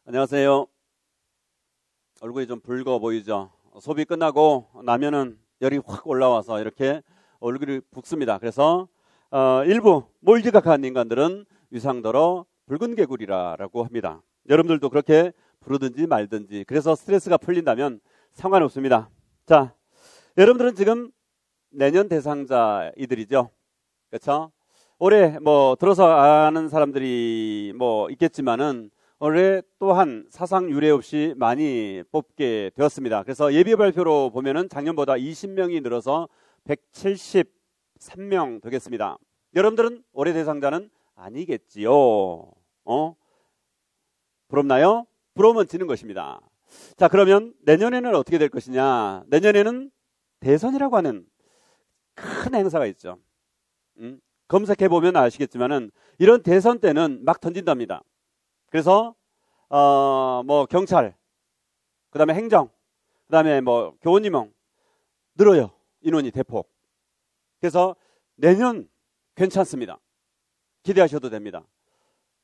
안녕하세요. 얼굴이 좀 붉어 보이죠? 소비 끝나고 나면은 열이 확 올라와서 이렇게 얼굴이 붓습니다. 그래서 일부 몰지각한 인간들은 위상더러 붉은 개구리라고 합니다. 여러분들도 그렇게 부르든지 말든지, 그래서 스트레스가 풀린다면 상관없습니다. 자, 여러분들은 지금 내년 대상자이들이죠. 그렇죠? 올해 들어서 아는 사람들이 있겠지만은 올해 또한 사상 유례 없이 많이 뽑게 되었습니다. 그래서 예비 발표로 보면은 작년보다 20명이 늘어서 173명 되겠습니다. 여러분들은 올해 대상자는 아니겠지요? 부럽나요? 부러우면 지는 것입니다. 자, 그러면 내년에는 어떻게 될 것이냐? 내년에는 대선이라고 하는 큰 행사가 있죠. 검색해 보면 아시겠지만은 이런 대선 때는 막 던진답니다. 그래서 경찰, 그다음에 행정, 그다음에 교원임용 늘어요. 인원이 대폭. 그래서 내년 괜찮습니다. 기대하셔도 됩니다.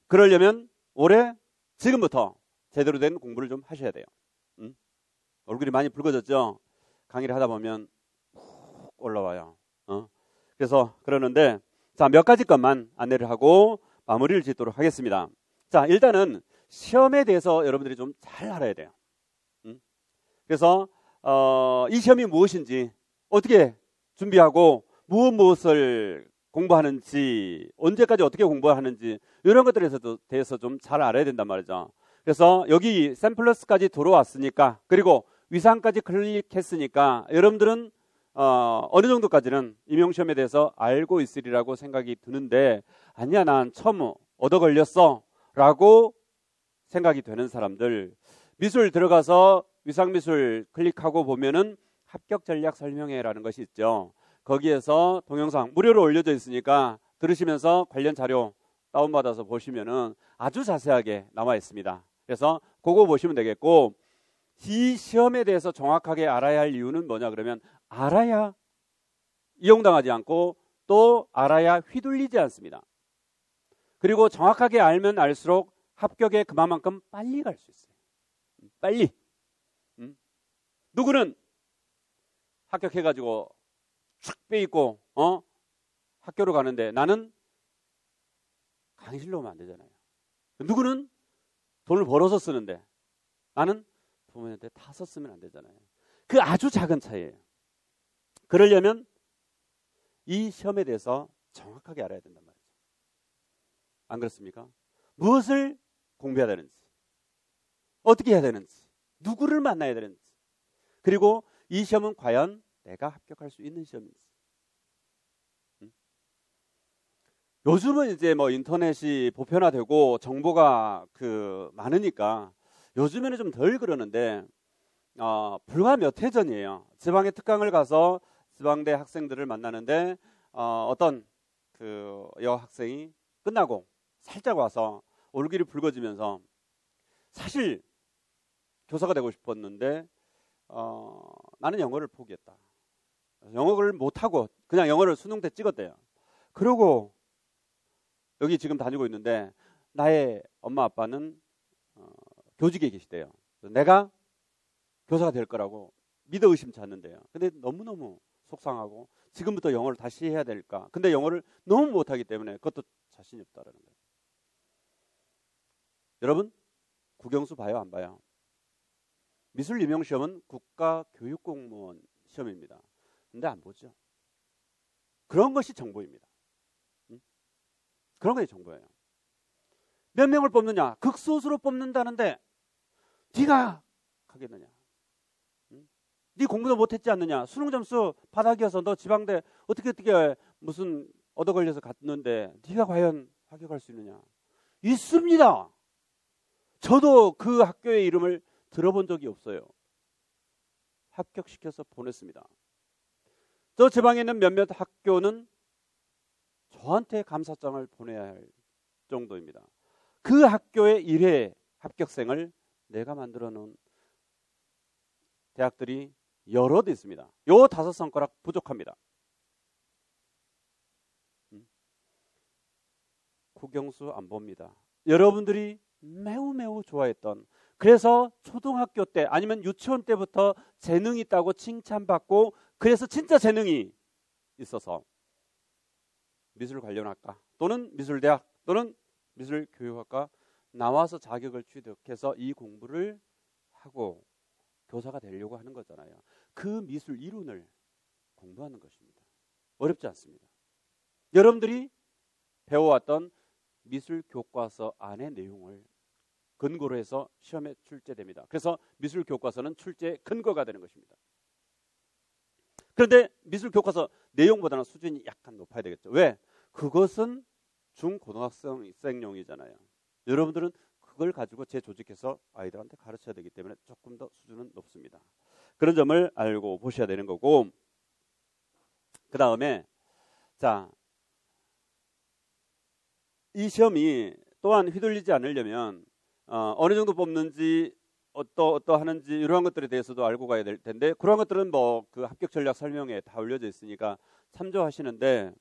그러려면 올해 지금부터 제대로 된 공부를 좀 하셔야 돼요. 얼굴이 많이 붉어졌죠? 강의를 하다 보면 훅 올라와요. 그래서 그러는데, 자, 몇 가지 것만 안내를 하고 마무리를 짓도록 하겠습니다. 자, 일단은 시험에 대해서 여러분들이 좀 잘 알아야 돼요. 그래서 이 시험이 무엇인지, 어떻게 준비하고 무엇을 공부하는지, 언제까지 어떻게 공부하는지, 이런 것들에 대해서 좀 잘 알아야 된단 말이죠. 그래서 여기 샘플러스까지 들어왔으니까, 그리고 위상까지 클릭했으니까 여러분들은 어느 정도까지는 임용시험에 대해서 알고 있으리라고 생각이 드는데, 아니야, 난 처음 얻어 걸렸어 라고 생각이 되는 사람들, 미술 들어가서 위상미술 클릭하고 보면은 합격 전략 설명회라는 것이 있죠. 거기에서 동영상 무료로 올려져 있으니까 들으시면서 관련 자료 다운받아서 보시면은 아주 자세하게 나와 있습니다. 그래서 그거 보시면 되겠고, 이 시험에 대해서 정확하게 알아야 할 이유는 뭐냐 그러면, 알아야 이용당하지 않고 또 알아야 휘둘리지 않습니다. 그리고 정확하게 알면 알수록 합격에 그만큼 빨리 갈 수 있어요. 빨리. 누구는 합격해가지고 촥 빼입고 학교로 가는데, 나는 강의실로 오면 안 되잖아요. 누구는 돈을 벌어서 쓰는데 나는 부모님한테 다 썼으면 안 되잖아요. 그 아주 작은 차이예요. 그러려면 이 시험에 대해서 정확하게 알아야 된단 말이죠. 안 그렇습니까? 무엇을 공부해야 되는지, 어떻게 해야 되는지, 누구를 만나야 되는지, 그리고 이 시험은 과연 내가 합격할 수 있는 시험인지. 요즘은 이제 인터넷이 보편화되고 정보가 많으니까 요즘에는 좀 덜 그러는데, 불과 몇 해 전이에요. 지방의 특강을 가서 지방대 학생들을 만나는데 어떤 여학생이 끝나고 살짝 와서 얼굴이 붉어지면서, 사실 교사가 되고 싶었는데 나는 영어를 포기했다. 영어를 못하고 그냥 영어를 수능 때 찍었대요. 그러고 여기 지금 다니고 있는데, 나의 엄마 아빠는 교직에 계시대요. 내가 교사가 될 거라고 믿어 의심치 않는데요. 근데 너무너무 속상하고, 지금부터 영어를 다시 해야 될까? 근데 영어를 너무 못하기 때문에 그것도 자신이 없다라는 거예요. 여러분, 국영수 봐요, 안 봐요? 미술 임용시험은 국가교육공무원 시험입니다. 근데 안 보죠. 그런 것이 정보입니다. 그런 것이 정보예요. 몇 명을 뽑느냐? 극소수로 뽑는다는데 네가 하겠느냐? 네 공부도 못했지 않느냐? 수능 점수 바닥이어서 너 지방대 어떻게 무슨 얻어 걸려서 갔는데 네가 과연 합격할 수 있느냐? 있습니다. 저도 그 학교의 이름을 들어본 적이 없어요. 합격시켜서 보냈습니다. 저 지방에 있는 몇몇 학교는 저한테 감사장을 보내야 할 정도입니다. 그 학교의 1회 합격생을 내가 만들어 놓은 대학들이 여럿 있습니다. 요 5손가락 부족합니다. 국영수 안 봅니다. 여러분들이 매우 매우 좋아했던, 그래서 초등학교 때 아니면 유치원 때부터 재능이 있다고 칭찬받고, 그래서 진짜 재능이 있어서 미술 관련학과 또는 미술대학 또는 미술교육학과 나와서 자격을 취득해서 이 공부를 하고 교사가 되려고 하는 거잖아요. 그 미술 이론을 공부하는 것입니다. 어렵지 않습니다. 여러분들이 배워왔던 미술 교과서 안의 내용을 근거로 해서 시험에 출제됩니다. 그래서 미술 교과서는 출제 근거가 되는 것입니다. 그런데 미술 교과서 내용보다는 수준이 약간 높아야 되겠죠. 왜? 그것은 중고등학생용이잖아요. 여러분들은 그걸 가지고 재조직해서 아이들한테 가르쳐야 되기 때문에 조금 더 수준은 높습니다. 그런 점을 알고 보셔야 되는 거고, 그 다음에 자, 이 시험이 또한 휘둘리지 않으려면 어느 정도 뽑는지 어떠하는지 이러한 것들에 대해서도 알고 가야 될 텐데, 그러한 것들은 뭐 그 합격 전략 설명에 다 올려져 있으니까 참조하시는데,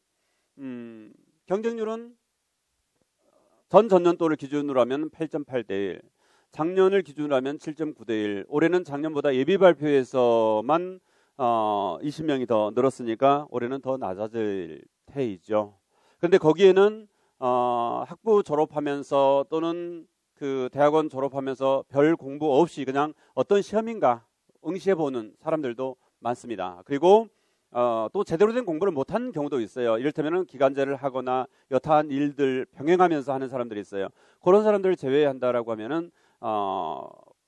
경쟁률은 전년도를 기준으로 하면 8.8대 1, 작년을 기준으로 하면 7.9대 1, 올해는 작년보다 예비 발표에서만 20명이 더 늘었으니까 올해는 더 낮아질 테이죠. 그런데 거기에는 학부 졸업하면서 또는 그 대학원 졸업하면서 별 공부 없이 그냥 어떤 시험인가 응시해보는 사람들도 많습니다. 그리고 또 제대로 된 공부를 못한 경우도 있어요. 이를테면 기간제를 하거나 여타한 일들 병행하면서 하는 사람들이 있어요. 그런 사람들을 제외한다라고 하면은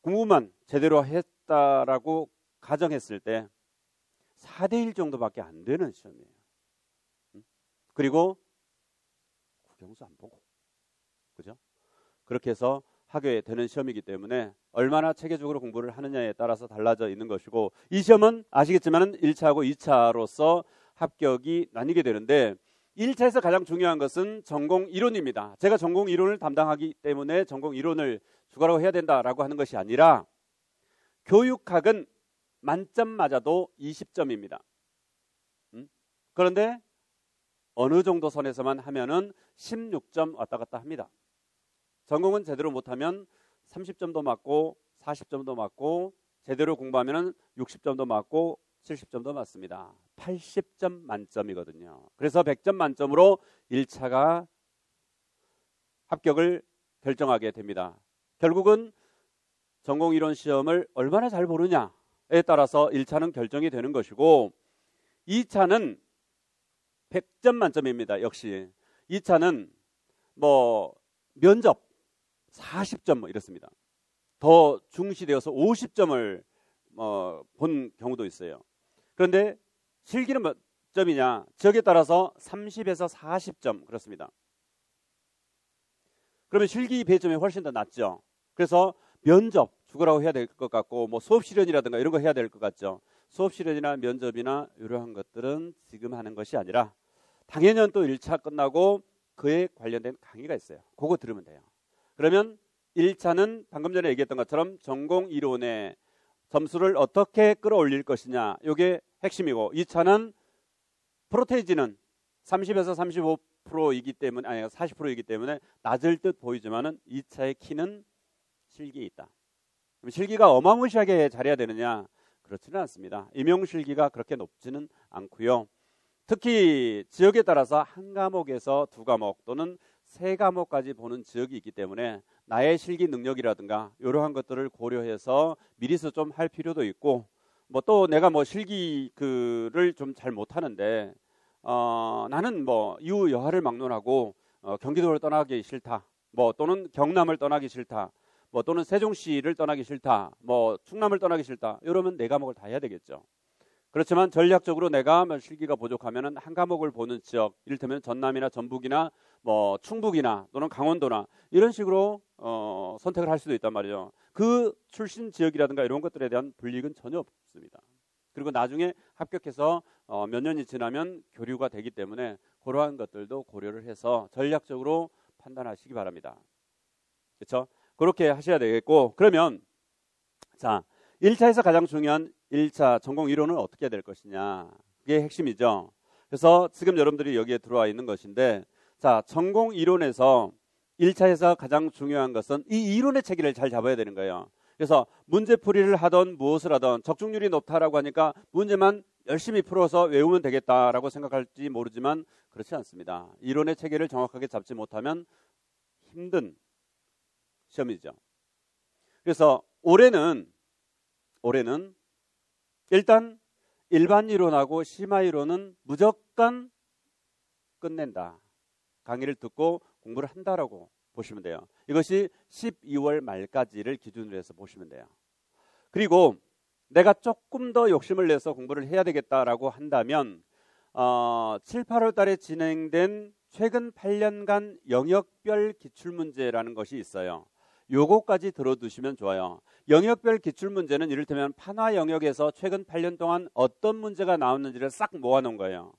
공부만 제대로 했다라고 가정했을 때 4대 1 정도밖에 안 되는 시험이에요. 그리고 국영수 안 보고, 그죠? 그렇게 해서 하게 되는 시험이기 때문에 얼마나 체계적으로 공부를 하느냐에 따라서 달라져 있는 것이고, 이 시험은 아시겠지만 1차하고 2차로서 합격이 나뉘게 되는데, 1차에서 가장 중요한 것은 전공 이론입니다. 제가 전공 이론을 담당하기 때문에 전공 이론을 주가라고 해야 된다라고 하는 것이 아니라, 교육학은 만점 맞아도 20점입니다. 그런데 어느 정도 선에서만 하면은 16점 왔다 갔다 합니다. 전공은 제대로 못하면 30점도 맞고 40점도 맞고, 제대로 공부하면 60점도 맞고 70점도 맞습니다. 80점 만점이거든요. 그래서 100점 만점으로 1차가 합격을 결정하게 됩니다. 결국은 전공이론 시험을 얼마나 잘 보느냐에 따라서 1차는 결정이 되는 것이고, 2차는 100점 만점입니다. 역시 2차는 뭐 면접 40점 뭐 이렇습니다. 더 중시되어서 50점을 본 경우도 있어요. 그런데 실기는 몇 점이냐? 지역에 따라서 30에서 40점 그렇습니다. 그러면 실기 배점이 훨씬 더 낮죠. 그래서 면접 죽으라고 해야 될 것 같고, 뭐 수업 실현이라든가 이런 거 해야 될 것 같죠. 수업 실현이나 면접이나 이러한 것들은 지금 하는 것이 아니라 당연히 또 1차 끝나고 그에 관련된 강의가 있어요. 그거 들으면 돼요. 그러면 1차는 방금 전에 얘기했던 것처럼 전공 이론의 점수를 어떻게 끌어올릴 것이냐, 이게 핵심이고, 2차는 프로테이지는 30에서 35%이기 때문에, 아니 40%이기 때문에 낮을 듯 보이지만은 2차의 키는 실기에 있다. 그럼 실기가 어마무시하게 잘해야 되느냐? 그렇지는 않습니다. 임용 실기가 그렇게 높지는 않고요. 특히 지역에 따라서 한 과목에서 2과목 또는 3과목까지 보는 지역이 있기 때문에 나의 실기 능력이라든가 이러한 것들을 고려해서 미리서 좀 할 필요도 있고, 뭐 또 내가 뭐 실기 글을 좀 잘 못하는데 나는 뭐 이후 여하를 막론하고 경기도를 떠나기 싫다, 뭐 또는 경남을 떠나기 싫다, 뭐 또는 세종시를 떠나기 싫다, 뭐 충남을 떠나기 싫다, 이러면 4과목을 다 해야 되겠죠. 그렇지만 전략적으로 내가 실기가 부족하면 한 과목을 보는 지역, 이를테면 전남이나 전북이나 뭐 충북이나 또는 강원도나 이런 식으로 선택을 할 수도 있단 말이죠. 그 출신 지역이라든가 이런 것들에 대한 불이익은 전혀 없습니다. 그리고 나중에 합격해서 몇 년이 지나면 교류가 되기 때문에 그러한 것들도 고려를 해서 전략적으로 판단하시기 바랍니다. 그렇죠? 그렇게 하셔야 되겠고, 그러면 자, 1차에서 가장 중요한 1차 전공 이론은 어떻게 될 것이냐, 그게 핵심이죠. 그래서 지금 여러분들이 여기에 들어와 있는 것인데, 자, 전공 이론에서 1차에서 가장 중요한 것은 이 이론의 체계를 잘 잡아야 되는 거예요. 그래서 문제풀이를 하던 무엇을 하던 적중률이 높다라고 하니까 문제만 열심히 풀어서 외우면 되겠다라고 생각할지 모르지만 그렇지 않습니다. 이론의 체계를 정확하게 잡지 못하면 힘든 시험이죠. 그래서 올해는 일단 일반 이론하고 심화 이론은 무조건 끝낸다. 강의를 듣고 공부를 한다라고 보시면 돼요. 이것이 12월 말까지를 기준으로 해서 보시면 돼요. 그리고 내가 조금 더 욕심을 내서 공부를 해야 되겠다라고 한다면 7, 8월 달에 진행된 최근 8년간 영역별 기출문제라는 것이 있어요. 요거까지 들어두시면 좋아요. 영역별 기출문제는 이를테면 판화 영역에서 최근 8년 동안 어떤 문제가 나왔는지를 싹 모아놓은 거예요.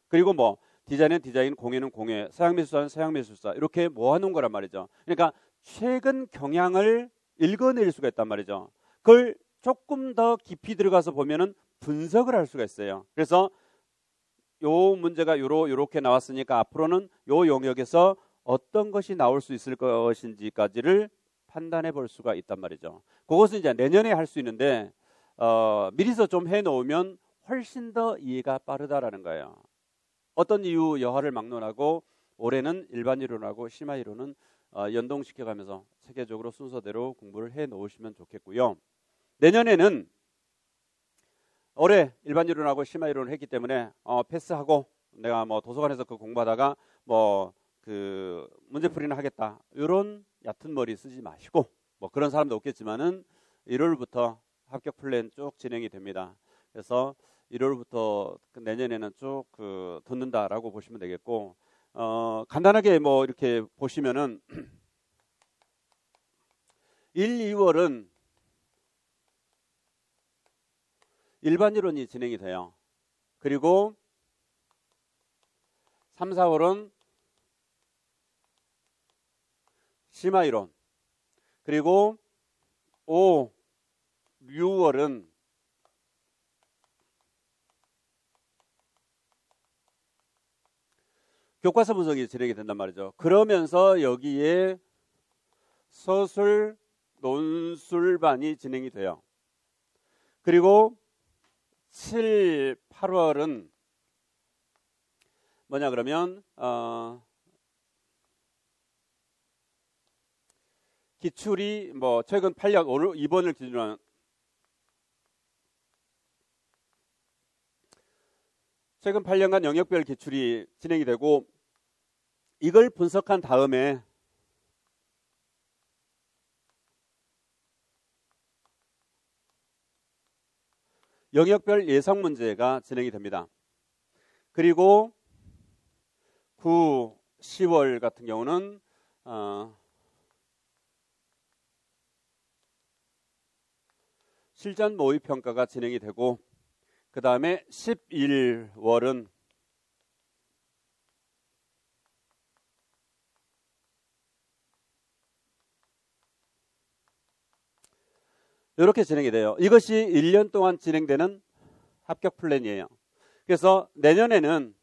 그리고 뭐 디자인은 디자인, 공예는 공예, 서양미술사는 서양미술사 이렇게 모아놓은 거란 말이죠. 그러니까 최근 경향을 읽어낼 수가 있단 말이죠. 그걸 조금 더 깊이 들어가서 보면은 분석을 할 수가 있어요. 그래서 요 문제가 요렇게 나왔으니까 앞으로는 요 영역에서 어떤 것이 나올 수 있을 것인지까지를 판단해 볼 수가 있단 말이죠. 그것은 이제 내년에 할 수 있는데 미리서 좀 해놓으면 훨씬 더 이해가 빠르다라는 거예요. 어떤 이유 여하를 막론하고 올해는 일반 이론하고 심화 이론은 연동시켜가면서 체계적으로 순서대로 공부를 해 놓으시면 좋겠고요. 내년에는 올해 일반 이론하고 심화 이론을 했기 때문에 패스하고 내가 뭐 도서관에서 그 공부하다가 뭐 그 문제풀이는 하겠다 이런 얕은 머리 쓰지 마시고 뭐 그런 사람도 없겠지만은 1월부터 합격 플랜 쭉 진행이 됩니다. 그래서 1월부터 내년에는 쭉 듣는다라고 보시면 되겠고 간단하게 뭐 이렇게 보시면은 1, 2월은 일반 이론이 진행이 돼요. 그리고 3, 4월은 심화 이론. 그리고 5, 6월은 교과서 분석이 진행이 된단 말이죠. 그러면서 여기에 서술, 논술반이 진행이 돼요. 그리고 7, 8월은 뭐냐 그러면 기출이 뭐 최근 8년 오늘 2번을 기준으로 하는 최근 8년간 영역별 기출이 진행이 되고 이걸 분석한 다음에 영역별 예상 문제가 진행이 됩니다. 그리고 9, 10월 같은 경우는 실전 모의 평가가 진행이 되고 그 다음에 11월은 이렇게 진행이 돼요. 이것이 1년 동안 진행되는 합격 플랜이에요. 그래서 내년에는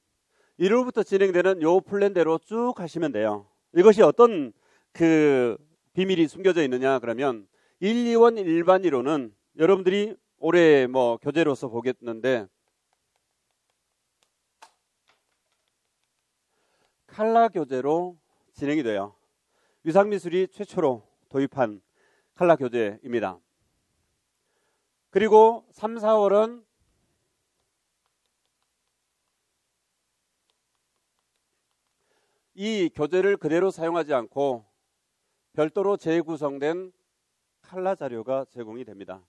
1월부터 진행되는 요 플랜대로 쭉 하시면 돼요. 이것이 어떤 비밀이 숨겨져 있느냐 그러면 1, 2원 일반 이론은 여러분들이 올해 뭐 교재로서 보겠는데 칼라 교재로 진행이 돼요. 유상미술이 최초로 도입한 칼라 교재입니다. 그리고 3, 4월은 이 교재를 그대로 사용하지 않고 별도로 재구성된 칼라 자료가 제공이 됩니다.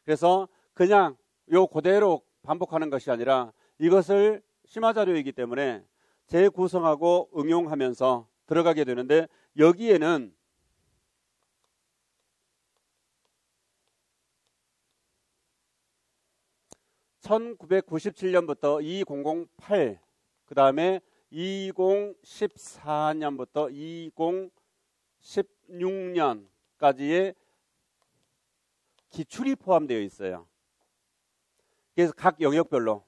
그래서 그냥 요 그대로 반복하는 것이 아니라 이것을 심화 자료이기 때문에 재구성하고 응용하면서 들어가게 되는데 여기에는 (1997년부터) 2008 그 다음에 2014년부터 2016년까지의 기출이 포함되어 있어요. 그래서 각 영역별로.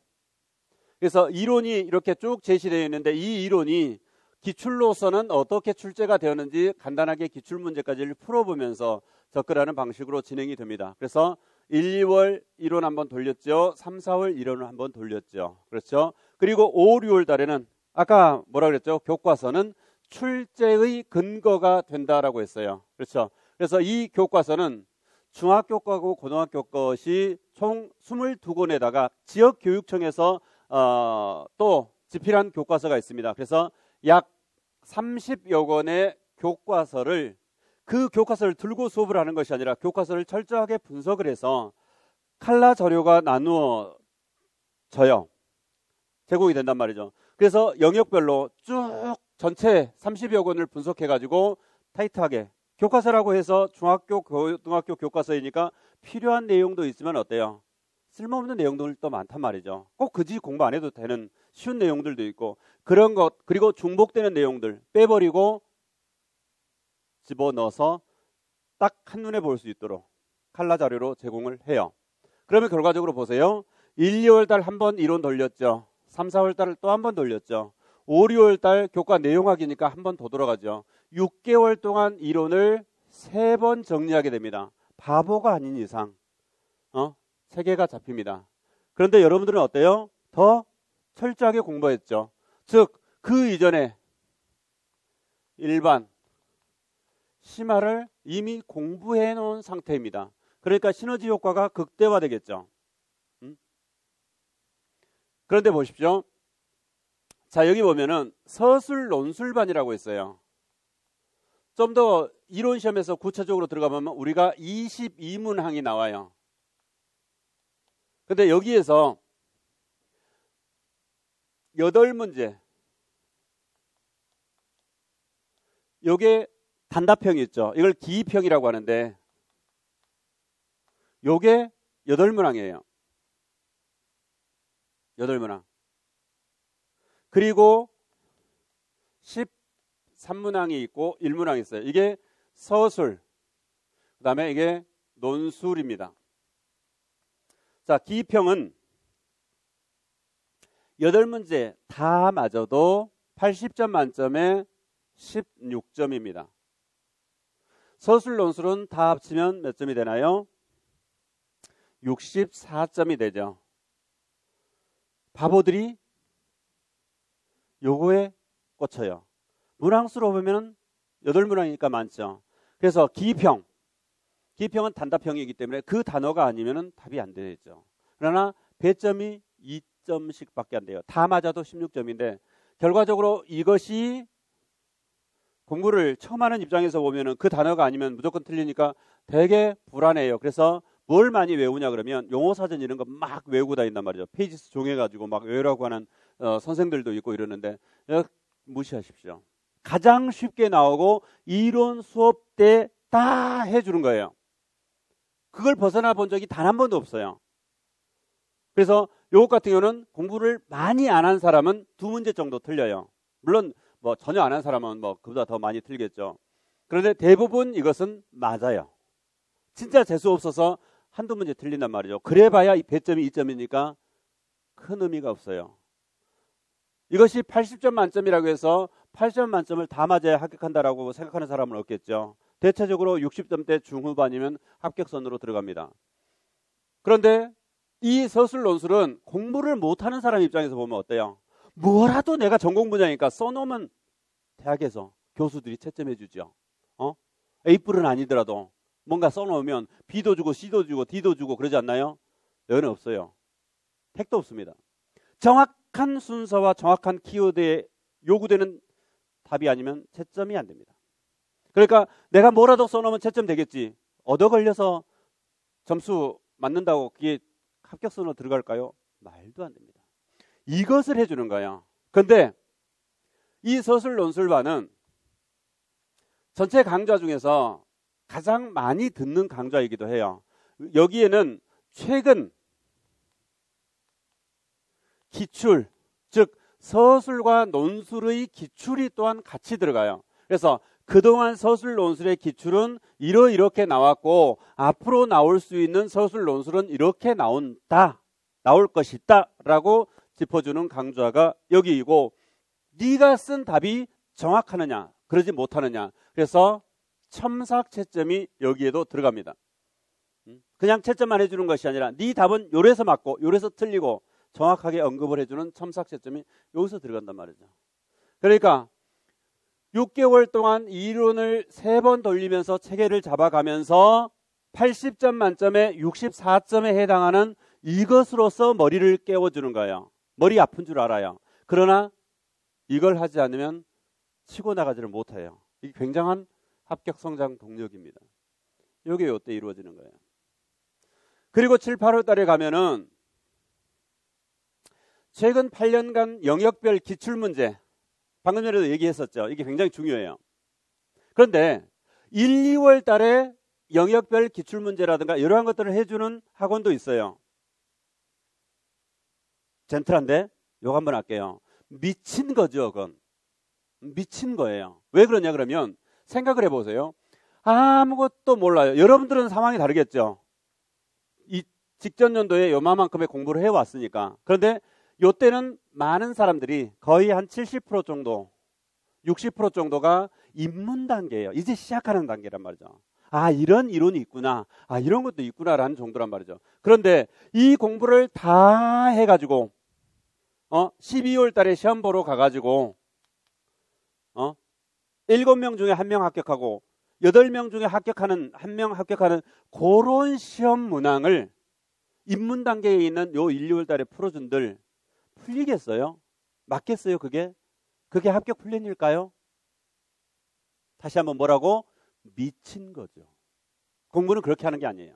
그래서 이론이 이렇게 쭉 제시되어 있는데 이 이론이 기출로서는 어떻게 출제가 되었는지 간단하게 기출문제까지를 풀어보면서 접근하는 방식으로 진행이 됩니다. 그래서 1, 2월 이론 한번 돌렸죠. 3, 4월 이론을 한번 돌렸죠. 그렇죠. 그리고 5, 6월 달에는 아까 뭐라 그랬죠? 교과서는 출제의 근거가 된다라고 했어요. 그렇죠. 그래서 이 교과서는 중학교 거하고 고등학교 것이 총 22권에다가 지역교육청에서 또 집필한 교과서가 있습니다. 그래서 약 30여 권의 교과서를 그 교과서를 들고 수업을 하는 것이 아니라 교과서를 철저하게 분석을 해서 칼라 자료가 나누어져요. 제공이 된단 말이죠. 그래서 영역별로 쭉 전체 30여 권을 분석해가지고 타이트하게 교과서라고 해서 중학교, 고등학교 교과서이니까 필요한 내용도 있으면 어때요? 쓸모없는 내용들도 많단 말이죠. 꼭 굳이 공부 안 해도 되는 쉬운 내용들도 있고 그런 것 그리고 중복되는 내용들 빼버리고 집어넣어서 딱 한눈에 볼 수 있도록 칼라 자료로 제공을 해요. 그러면 결과적으로 보세요. 1, 2월 달 한 번 이론 돌렸죠. 3, 4월 달을 또 한 번 돌렸죠. 5, 6월 달 교과 내용학이니까 한 번 더 돌아가죠. 6개월 동안 이론을 3번 정리하게 됩니다. 바보가 아닌 이상 체계가 잡힙니다. 그런데 여러분들은 어때요? 더 철저하게 공부했죠. 즉 그 이전에 일반 심화를 이미 공부해 놓은 상태입니다. 그러니까 시너지 효과가 극대화되겠죠. 그런데 보십시오. 자, 여기 보면은 서술 논술반이라고 있어요. 좀 더 이론 시험에서 구체적으로 들어가보면 우리가 22문항이 나와요. 근데 여기에서 8문제 요게 단답형이 있죠. 이걸 기입형이라고 하는데 요게 8문항이에요. 8문항. 그리고 13문항이 있고 1문항이 있어요. 이게 서술, 그 다음에 이게 논술입니다. 자, 기입형은 8문제 다 맞아도 80점 만점에 16점입니다. 서술, 논술은 다 합치면 몇 점이 되나요? 64점이 되죠. 바보들이 요거에 꽂혀요. 문항수로 보면 8문항이니까 많죠. 그래서 기입형은 단답형이기 때문에 그 단어가 아니면 답이 안 되죠. 그러나 배점이 2점씩 밖에 안 돼요. 다 맞아도 16점인데 결과적으로 이것이 공부를 처음 하는 입장에서 보면 그 단어가 아니면 무조건 틀리니까 되게 불안해요. 그래서 뭘 많이 외우냐 그러면 용어사전 이런 거 막 외우고 다닌단 말이죠. 페이지 수 종해가지고 막 외우라고 하는 선생들도 있고 이러는데 무시하십시오. 가장 쉽게 나오고 이론 수업 때 다 해주는 거예요. 그걸 벗어나 본 적이 단 한 번도 없어요. 그래서 요것 같은 경우는 공부를 많이 안 한 사람은 2문제 정도 틀려요. 물론 뭐 전혀 안 한 사람은 뭐 그보다 더 많이 틀겠죠. 그런데 대부분 이것은 맞아요. 진짜 재수 없어서 한두 문제 틀린단 말이죠. 그래봐야 배점이 2점이니까 큰 의미가 없어요. 이것이 80점 만점이라고 해서 80점 만점을 다 맞아야 합격한다라고 생각하는 사람은 없겠죠. 대체적으로 60점대 중후반이면 합격선으로 들어갑니다. 그런데 이 서술 논술은 공부를 못하는 사람 입장에서 보면 어때요? 뭐라도 내가 전공 분야니까 써놓으면 대학에서 교수들이 채점해 주죠. A뿔은 아니더라도 뭔가 써놓으면 B도 주고 C도 주고 D도 주고 그러지 않나요? 여기는 없어요. 택도 없습니다. 정확한 순서와 정확한 키워드에 요구되는 답이 아니면 채점이 안 됩니다. 그러니까 내가 뭐라도 써놓으면 채점 되겠지. 얻어 걸려서 점수 맞는다고 그게 합격선으로 들어갈까요? 말도 안 됩니다. 이것을 해주는 거예요. 그런데 이 서술 논술반은 전체 강좌 중에서 가장 많이 듣는 강좌이기도 해요. 여기에는 최근 기출, 즉 서술과 논술의 기출이 또한 같이 들어가요. 그래서 그동안 서술 논술의 기출은 이렇게 나왔고 앞으로 나올 수 있는 서술 논술은 이렇게 나올 것이다 라고 짚어주는 강좌가 여기이고 네가 쓴 답이 정확하느냐, 그러지 못하느냐. 그래서 첨삭 채점이 여기에도 들어갑니다. 그냥 채점만 해주는 것이 아니라 네 답은 요래서 맞고 요래서 틀리고 정확하게 언급을 해주는 첨삭 채점이 여기서 들어간단 말이죠. 그러니까 6개월 동안 이론을 3번 돌리면서 체계를 잡아가면서 80점 만점에 64점에 해당하는 이것으로서 머리를 깨워주는 거예요. 머리 아픈 줄 알아요. 그러나 이걸 하지 않으면 치고 나가지를 못해요. 이게 굉장한 합격 성장 동력입니다. 이게 이때 이루어지는 거예요. 그리고 7, 8월 달에 가면은 최근 8년간 영역별 기출문제, 방금 전에도 얘기했었죠. 이게 굉장히 중요해요. 그런데 1, 2월 달에 영역별 기출문제라든가 이러한 것들을 해주는 학원도 있어요. 젠틀한데 요거 한번 할게요. 미친 거죠. 그건 미친 거예요. 왜 그러냐 그러면 생각을 해보세요. 아무것도 몰라요. 여러분들은 상황이 다르겠죠. 이 직전 연도에 요만큼의 공부를 해왔으니까. 그런데 요때는 많은 사람들이 거의 한 70% 정도 60% 정도가 입문 단계예요. 이제 시작하는 단계란 말이죠. 아, 이런 이론이 있구나. 아, 이런 것도 있구나라는 정도란 말이죠. 그런데 이 공부를 다 해가지고 12월 달에 시험 보러 가가지고 7명 중에 1명 합격하고 8명 중에 합격하는 1명 합격하는 그런 시험 문항을 입문 단계에 있는 요 1, 2월 달에 풀어준들 풀리겠어요? 맞겠어요? 그게 합격 풀린 일까요? 다시 한번 뭐라고? 미친 거죠. 공부는 그렇게 하는 게 아니에요.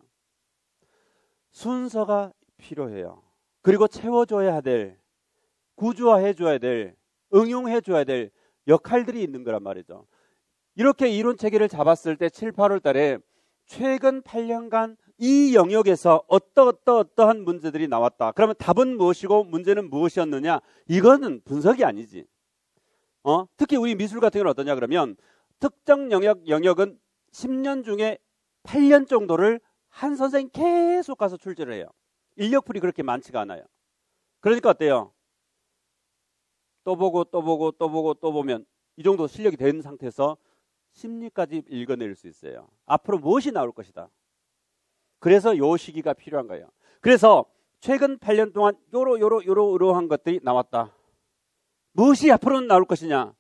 순서가 필요해요. 그리고 채워줘야 될, 구조화해줘야 될, 응용해줘야 될 역할들이 있는 거란 말이죠. 이렇게 이론 체계를 잡았을 때 7, 8월 달에 최근 8년간 이 영역에서 어떠한 문제들이 나왔다. 그러면 답은 무엇이고 문제는 무엇이었느냐? 이거는 분석이 아니지. 특히 우리 미술 같은 경우는 어떠냐 그러면 특정 영역은 10년 중에 8년 정도를 한 선생님 계속 가서 출제를 해요. 인력풀이 그렇게 많지가 않아요. 그러니까 어때요? 또 보면 이 정도 실력이 된 상태에서 심리까지 읽어낼 수 있어요. 앞으로 무엇이 나올 것이다. 그래서 요 시기가 필요한 거예요. 그래서 최근 8년 동안 요러한 것들이 나왔다. 무엇이 앞으로는 나올 것이냐?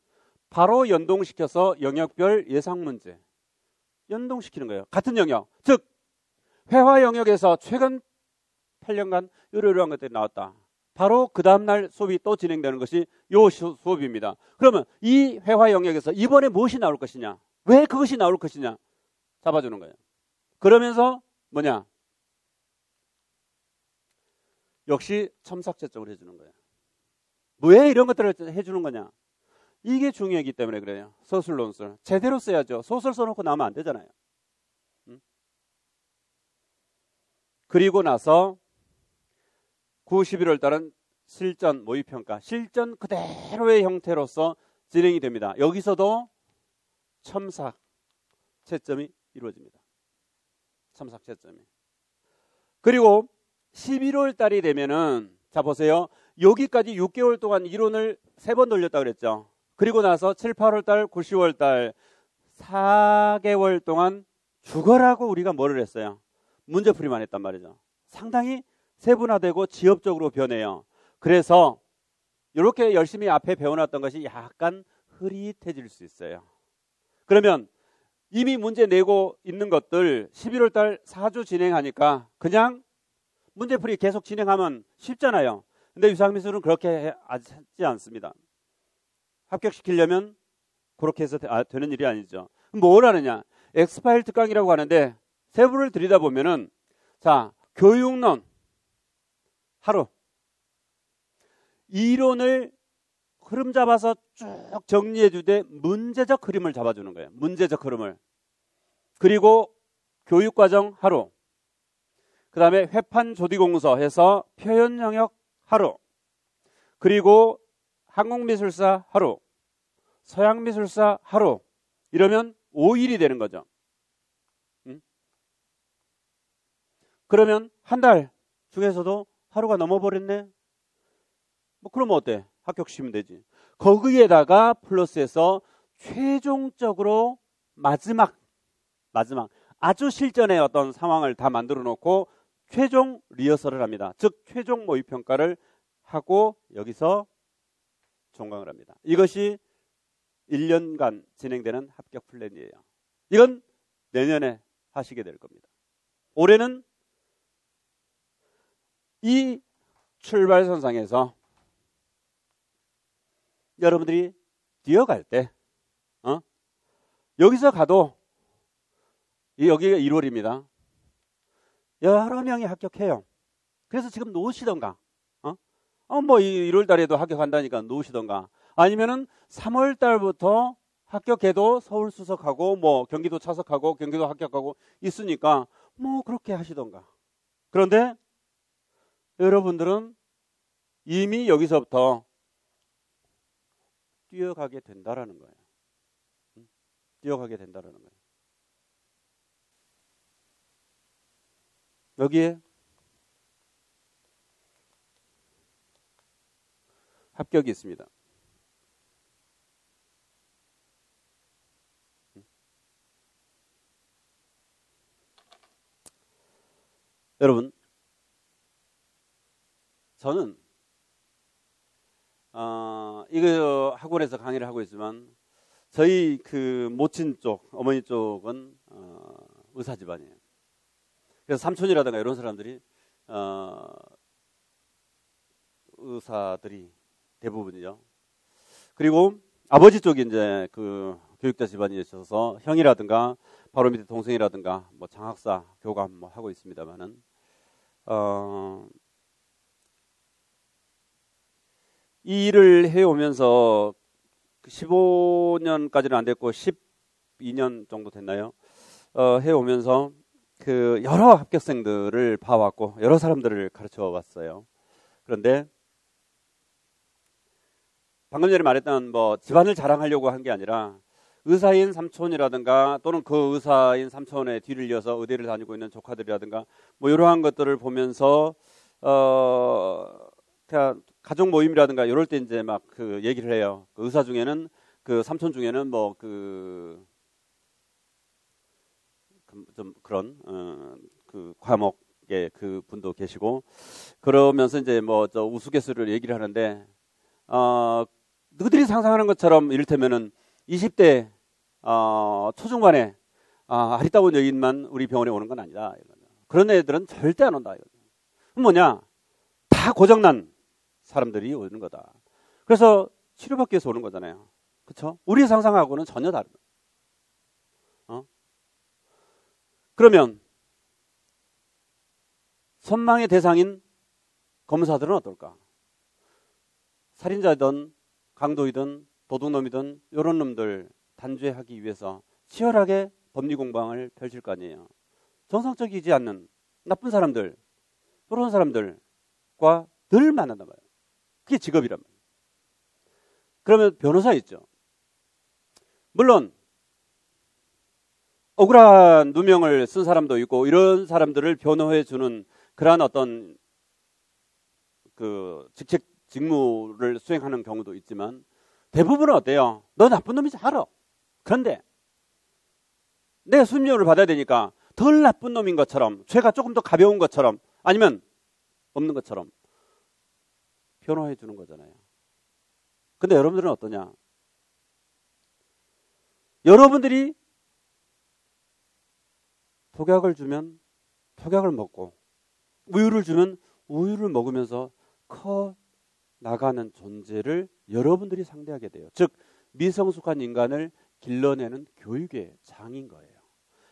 바로 연동시켜서 영역별 예상 문제 연동시키는 거예요. 같은 영역, 즉 회화 영역에서 최근 8년간 이러한 것들이 나왔다. 바로 그 다음날 수업이 또 진행되는 것이 요 수업입니다. 그러면 이 회화 영역에서 이번에 무엇이 나올 것이냐? 왜 그것이 나올 것이냐? 잡아주는 거예요. 그러면서 뭐냐? 역시 첨삭제적으로 해주는 거예요. 왜 이런 것들을 해주는 거냐? 이게 중요하기 때문에 그래요. 서술 논술 제대로 써야죠. 소설 써놓고 나오면 안 되잖아요. 그리고 나서 9, 11월 달은 실전 모의평가, 실전 그대로의 형태로서 진행이 됩니다. 여기서도 첨삭 채점이 이루어집니다. 첨삭 채점이. 그리고 11월 달이 되면은 자 보세요. 여기까지 6개월 동안 이론을 3번 돌렸다 그랬죠. 그리고 나서 7, 8월 달, 9, 10월 달 4개월 동안 죽어라고 우리가 뭐를 했어요? 문제풀이만 했단 말이죠. 상당히 세분화되고 지엽적으로 변해요. 그래서 이렇게 열심히 앞에 배워놨던 것이 약간 흐릿해질 수 있어요. 그러면 이미 문제 내고 있는 것들 11월 달 4주 진행하니까 그냥 문제풀이 계속 진행하면 쉽잖아요. 근데 유상미술은 그렇게 하지 않습니다. 합격시키려면 그렇게 해서 되는 일이 아니죠. 뭘 하느냐? 엑스파일 특강이라고 하는데 세부를 들여다보면은 자, 교육론 하루 이론을 흐름 잡아서 쭉 정리해 주되 문제적 흐름을 잡아주는 거예요. 문제적 흐름을. 그리고 교육과정 하루. 그 다음에 회판 조디공서 해서 표현 영역 하루. 그리고 한국미술사 하루. 서양미술사 하루. 이러면 5일이 되는 거죠. 그러면 한 달 중에서도 하루가 넘어버렸네. 뭐 그러면 어때? 합격시키면 되지. 거기에다가 플러스해서 최종적으로 마지막 아주 실전의 어떤 상황을 다 만들어 놓고 최종 리허설을 합니다. 즉 최종 모의평가를 하고 여기서 종강을 합니다. 이것이 1년간 진행되는 합격 플랜이에요. 이건 내년에 하시게 될 겁니다. 올해는 이 출발선상에서 여러분들이 뛰어갈 때 여기서 가도 여기가 1월입니다. 여러 명이 합격해요. 그래서 지금 놓으시던가 뭐 1월 달에도 합격한다니까 놓으시던가 아니면은 3월 달부터 합격해도 서울 수석하고 뭐 경기도 차석하고 경기도 합격하고 있으니까 뭐 그렇게 하시던가. 그런데 여러분들은 이미 여기서부터 뛰어가게 된다라는 거예요. 뛰어가게 된다라는 거예요. 여기에 합격이 있습니다. 여러분, 저는 이거 학원에서 강의를 하고 있지만 저희 그 모친 쪽, 어머니 쪽은 의사 집안이에요. 그래서 삼촌이라든가 이런 사람들이 의사들이 대부분이죠. 그리고 아버지 쪽이 이제 그 교육자 집안이 있어서 형이라든가 바로 밑에 동생이라든가 뭐 장학사 교감 뭐 하고 있습니다만은 이 일을 해오면서 15년까지는 안 됐고 12년 정도 됐나요? 해오면서 그 여러 합격생들을 봐왔고 여러 사람들을 가르쳐 왔어요. 그런데 방금 전에 말했던 뭐 집안을 자랑하려고 한 게 아니라 의사인 삼촌이라든가 또는 그 의사인 삼촌의 뒤를 이어서 의대를 다니고 있는 조카들이라든가 뭐 이러한 것들을 보면서 그냥 가족 모임이라든가 이럴 때 이제 막 그 얘기를 해요. 그 의사 중에는 그 삼촌 중에는 뭐 좀 그런 그 과목의 그 분도 계시고 그러면서 이제 뭐 저 우스갯소리를 얘기를 하는데 너희들이 상상하는 것처럼 이를테면은 20대 초중반에 아리따운 여인만 우리 병원에 오는 건 아니다. 그런 애들은 절대 안 온다. 그럼 뭐냐? 다 고장난 사람들이 오는 거다. 그래서 치료받기 위해서 오는 거잖아요. 그렇죠? 우리 상상하고는 전혀 다른 거예요. 그러면 선망의 대상인 검사들은 어떨까? 살인자든 강도이든 도둑놈이든 이런 놈들 단죄하기 위해서 치열하게 법리 공방을 펼칠 거 아니에요. 정상적이지 않는 나쁜 사람들, 그런 사람들과 늘 만난단 말이에요. 그게 직업이란 말이에요. 그러면 변호사 있죠. 물론 억울한 누명을 쓴 사람도 있고 이런 사람들을 변호해 주는 그러한 어떤 그 직무를 수행하는 경우도 있지만 대부분은 어때요? 너 나쁜 놈이지 알아. 그런데 내가 수임료를 받아야 되니까 덜 나쁜 놈인 것처럼 죄가 조금 더 가벼운 것처럼 아니면 없는 것처럼 변호해 주는 거잖아요. 근데 여러분들은 어떠냐? 여러분들이 독약을 주면 독약을 먹고 우유를 주면 우유를 먹으면서 커 나가는 존재를 여러분들이 상대하게 돼요. 즉 미성숙한 인간을 길러내는 교육의 장인 거예요.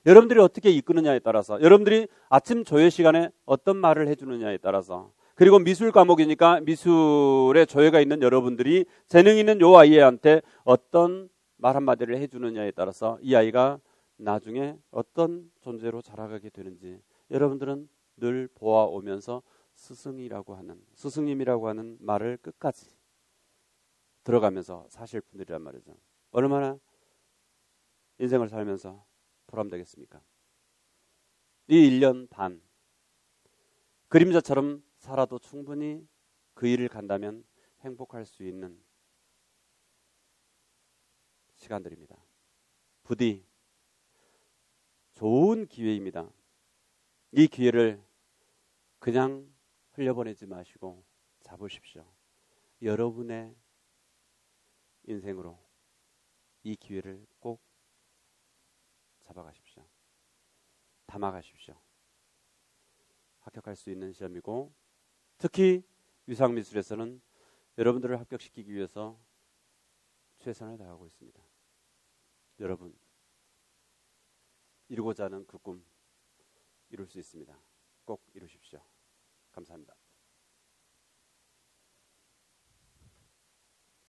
여러분들이 어떻게 이끄느냐에 따라서 여러분들이 아침 조회 시간에 어떤 말을 해주느냐에 따라서 그리고 미술 과목이니까 미술에 조예가 있는 여러분들이 재능 있는 요 아이한테 어떤 말 한마디를 해주느냐에 따라서 이 아이가 나중에 어떤 존재로 자라가게 되는지 여러분들은 늘 보아오면서 스승님이라고 하는 말을 끝까지 들어가면서 사실 분들이란 말이죠. 얼마나 인생을 살면서 보람되겠습니까? 이 1년 반 그림자처럼 살아도 충분히 그 일을 간다면 행복할 수 있는 시간들입니다. 부디 좋은 기회입니다. 이 기회를 그냥 흘려보내지 마시고 잡으십시오. 여러분의 인생으로 이 기회를 꼭 잡아가십시오. 담아가십시오. 합격할 수 있는 시험이고, 특히 위상미술에서는 여러분들을 합격시키기 위해서 최선을 다하고 있습니다. 여러분, 이루고자 하는 그 꿈 이룰 수 있습니다. 꼭 이루십시오. 감사합니다.